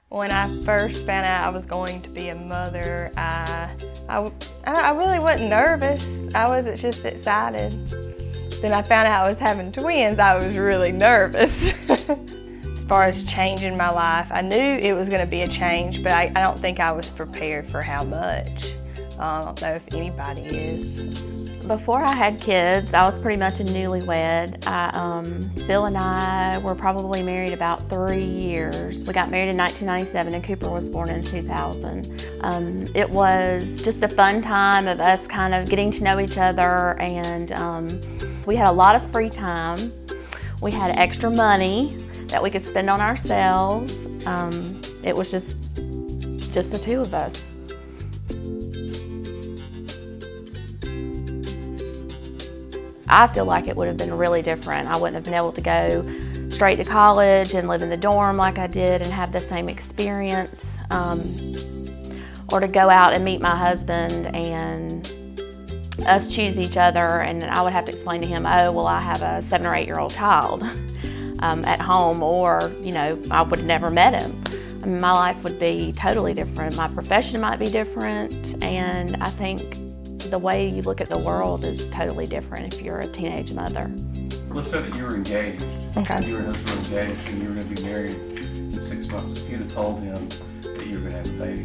When I first found out I was going to be a mother, I really wasn't nervous. I was just excited. Then I found out I was having twins. I was really nervous. As far as changing my life, I knew it was going to be a change, but I don't think I was prepared for how much. I don't know if anybody is. Before I had kids, I was pretty much a newlywed. Bill and I were probably married about 3 years. We got married in 1997 and Cooper was born in 2000. It was just a fun time of us kind of getting to know each other, and we had a lot of free time. We had extra money that we could spend on ourselves. It was just the two of us. I feel like it would have been really different. I wouldn't have been able to go straight to college and live in the dorm like I did and have the same experience, or to go out and meet my husband and us choose each other, and I would have to explain to him, oh, well, I have a 7 or 8 year old child at home, or, you know, I would have never met him. I mean, my life would be totally different. My profession might be different, and I think the way you look at the world is totally different if you're a teenage mother. Let's say that you were engaged. Okay. You and your husband were engaged and you were going to be married in 6 months. If you'd have told him that you were going to have a baby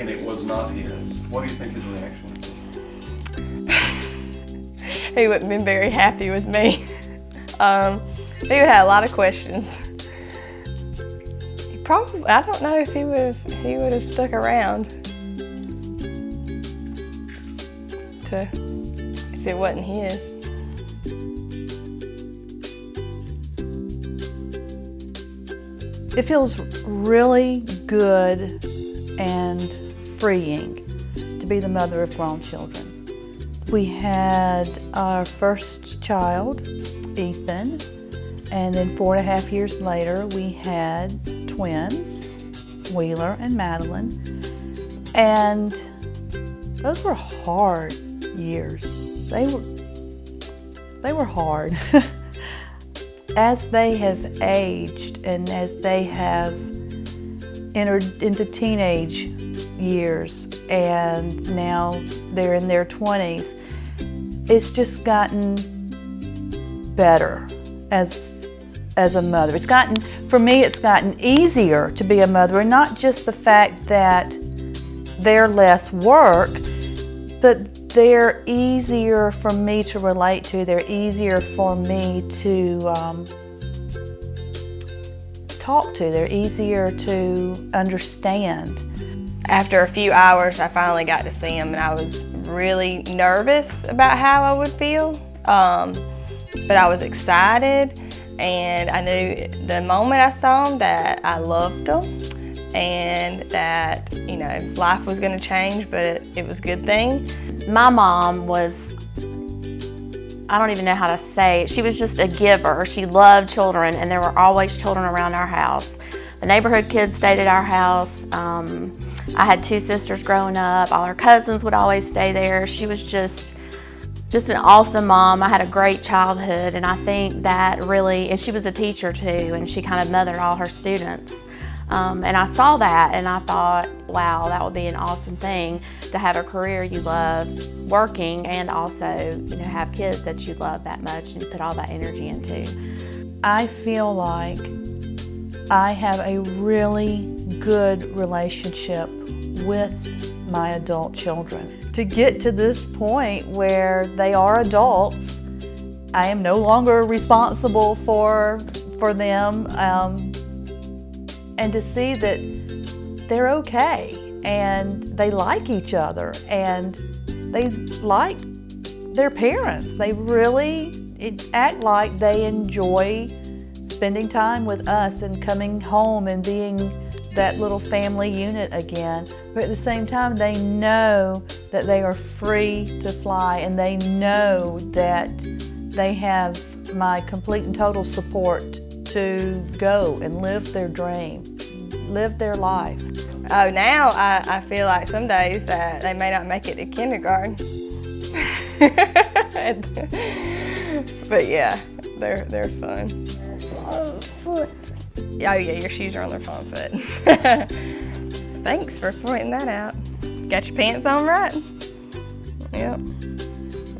and it was not his, what do you think his reaction would be? He wouldn't have been very happy with me. He would have a lot of questions. I don't know if he would have stuck around if it wasn't his. It feels really good and freeing to be the mother of grown children. We had our first child, Ethan, and then 4.5 years later we had twins, Wheeler and Madeline, and those were hard years. They were hard. As they have aged and as they have entered into teenage years and now they're in their 20s, it's just gotten better as a mother. For me, it's gotten easier to be a mother, and not just the fact that they're less work, but they're easier for me to relate to. They're easier for me to talk to. They're easier to understand. After a few hours, I finally got to see him, and I was really nervous about how I would feel, but I was excited, and I knew the moment I saw him that I loved him, and that, you know, life was going to change, but it was a good thing. My mom was, I don't even know how to say it, she was just a giver. She loved children, and there were always children around our house. The neighborhood kids stayed at our house. I had 2 sisters growing up. All her cousins would always stay there. She was just an awesome mom. I had a great childhood, and I think that really, and she was a teacher too, and she kind of mothered all her students. And I saw that and I thought, wow, that would be an awesome thing to have a career you love, working, and also, you know, have kids that you love that much and put all that energy into. I feel like I have a really good relationship with my adult children. To get to this point where they are adults, I am no longer responsible for them, and to see that they're okay and they like each other and they like their parents. They really act like they enjoy spending time with us and coming home and being that little family unit again. But at the same time, they know that they are free to fly, and they know that they have my complete and total support to go and live their dream, live their life. Oh, now I feel like some days that they may not make it to kindergarten. But yeah, they're fun. Oh yeah, your shoes are on their front foot. Thanks for pointing that out. Got your pants on right? Yep.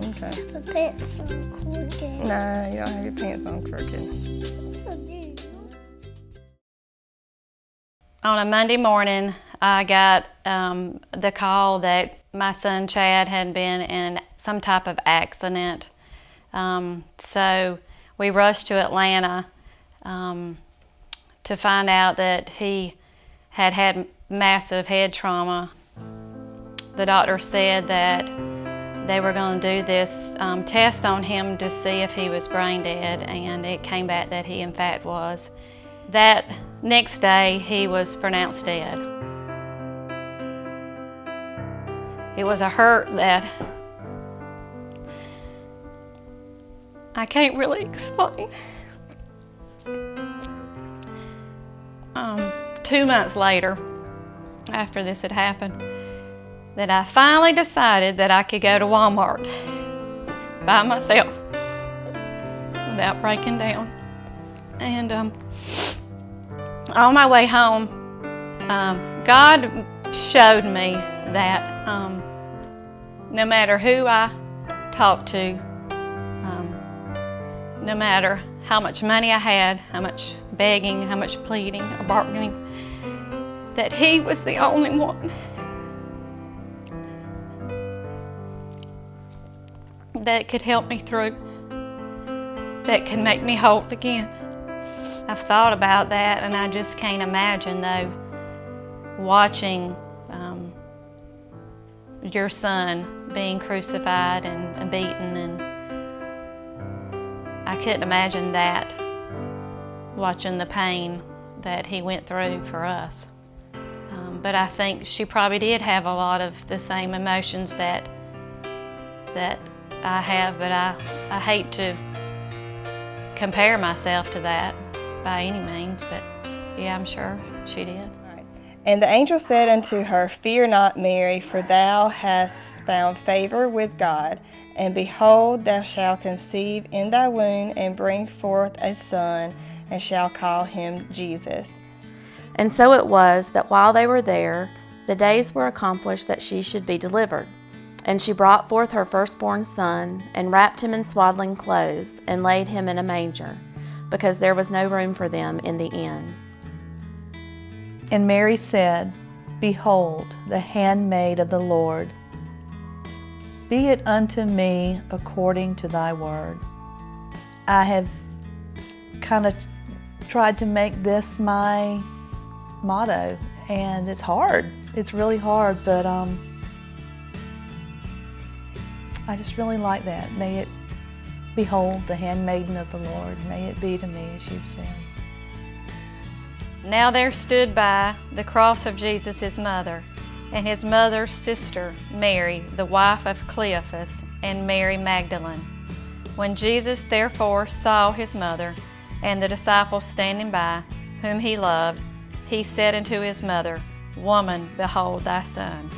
Okay. The pants are crooked. Nah, you don't have your pants on crooked. On a Monday morning, I got the call that my son Chad had been in some type of accident. So we rushed to Atlanta to find out that he had had massive head trauma. The doctor said that they were going to do this test on him to see if he was brain dead, and it came back that he in fact was. That next day, he was pronounced dead. It was a hurt that I can't really explain. 2 months later, after this had happened, that I finally decided that I could go to Walmart by myself without breaking down. And on my way home, God showed me that no matter who I talked to, no matter how much money I had, how much begging, how much pleading or bargaining, that He was the only one that could help me through, that could make me whole again. I've thought about that, and I just can't imagine, though, watching your son being crucified and beaten, and I couldn't imagine that, watching the pain that he went through for us. But I think she probably did have a lot of the same emotions that I have, but I hate to compare myself to that by any means, but yeah, I'm sure she did. And the angel said unto her, Fear not, Mary, for thou hast found favor with God. And behold, thou shalt conceive in thy womb, and bring forth a son, and shall call him Jesus. And so it was that while they were there, the days were accomplished that she should be delivered. And she brought forth her firstborn son, and wrapped him in swaddling clothes, and laid him in a manger, because there was no room for them in the inn. And Mary said, Behold, the handmaid of the Lord. Be it unto me according to thy word. I have kind of tried to make this my motto, and it's hard. It's really hard, but I just really like that. May it behold the handmaiden of the Lord. May it be to me as you've said. Now there stood by the cross of Jesus his mother, and his mother's sister Mary, the wife of Cleophas, and Mary Magdalene. When Jesus therefore saw his mother, and the disciples standing by, whom he loved, he said unto his mother, Woman, behold thy son.